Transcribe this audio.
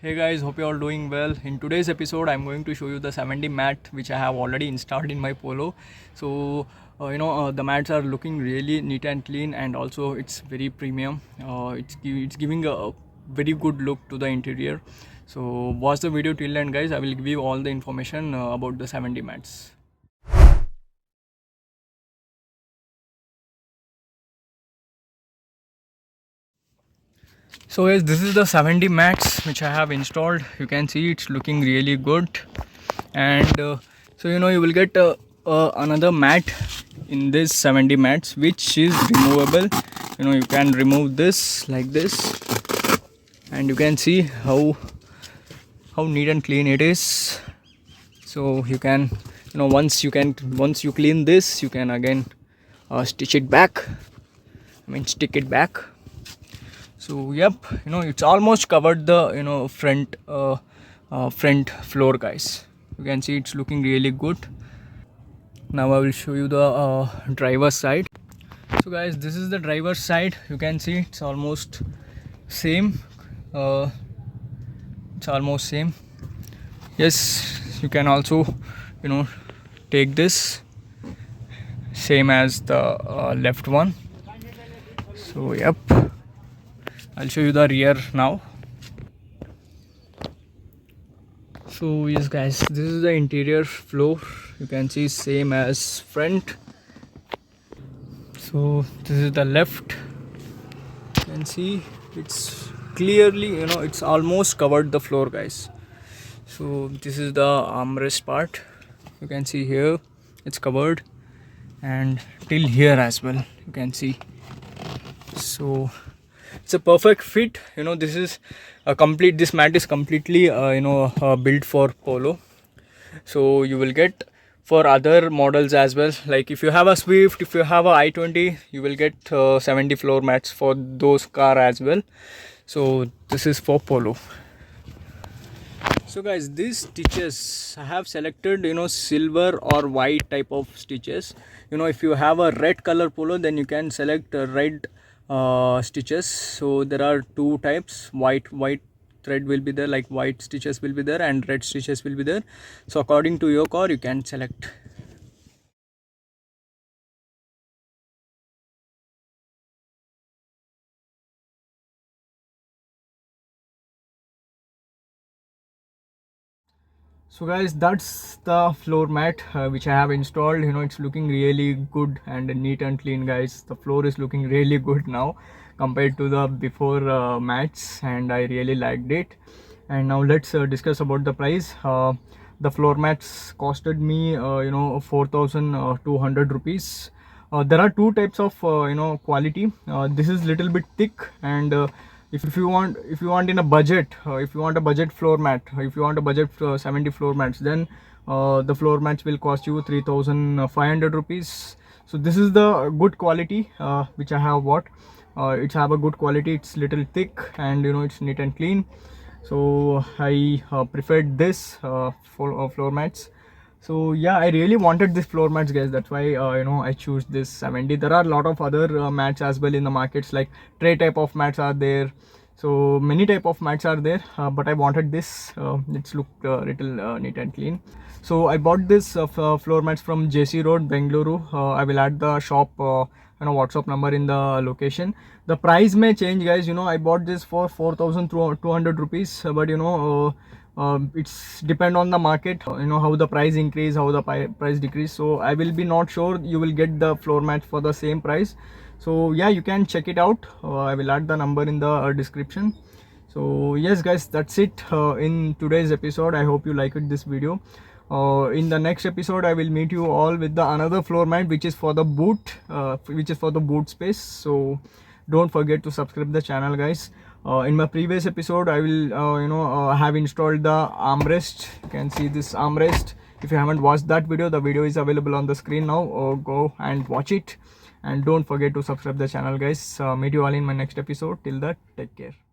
Hey guys, hope you all doing well. In today's episode, I'm going to show you the 70 mat which I have already installed in my Polo. So, the mats are looking really neat and clean, and also it's very premium. It's giving a very good look to the interior. So, watch the video till end, guys. I will give you all the information about the 70 mats. So guys, this is the 70 mats which I have installed. You can see it's looking really good, and you will get another mat in this 70 mats which is removable. You can remove this like this, and you can see how neat and clean it is. So you can, once you clean this, you can again stitch it back. Stick it back. So yep, it's almost covered the front floor, guys. You can see it's looking really good. Now I will show you the driver's side. So guys, this is the driver's side. You can see it's almost same. It's almost same. Yes, you can also take this same as the left one. So yep, I'll show you the rear now. So yes guys, this is the interior floor. You can see same as front. So this is the left. You can see it's clearly, it's almost covered the floor, guys. So this is the armrest part. You can see here it's covered, and till here as well you can see. So it's a perfect fit. This is a complete, this mat is completely built for Polo. So you will get for other models as well, like if you have a Swift, if you have a i20, you will get 70 floor mats for those car as well. So this is for Polo. So guys, these stitches I have selected silver or white type of stitches. If you have a red color Polo, then you can select red stitches. So there are two types. White thread will be there, like white stitches will be there, and red stitches will be there. So according to your car, you can select. So guys, that's the floor mat which I have installed. It's looking really good and neat and clean, guys. The floor is looking really good now compared to the before mats, and I really liked it. And now let's discuss about the price. The floor mats costed me 4,200 rupees. There are two types of quality. This is little bit thick, and if you want in a budget, if you want a budget floor mat, if you want a budget 70 floor mats, then the floor mats will cost you 3,500 rupees. So this is the good quality which I have bought. It's have a good quality. It's little thick, and it's neat and clean. So I preferred this for floor mats. So yeah, I really wanted this floor mats, guys. That's why I choose this 70. There are a lot of other mats as well in the markets, like tray type of mats are there. So many type of mats are there, but I wanted this. It's look little neat and clean. So I bought this floor mats from JC Road, Bengaluru. I will add the shop WhatsApp number in the location. The price may change, guys. I bought this for 4,200 rupees, but it's depend on the market, how the price increase, how the price decrease. So I will be not sure you will get the floor mat for the same price. So yeah, you can check it out. I will add the number in the description. So yes guys, that's it in today's episode. I hope you liked this video. In the next episode, I will meet you all with the another floor mat which is for the boot, space. So don't forget to subscribe the channel, guys. In my previous episode, I will have installed the armrest. You can see this armrest. If you haven't watched that video, the video is available on the screen now. Go and watch it, and don't forget to subscribe the channel, guys. Meet you all in my next episode. Till that, take care.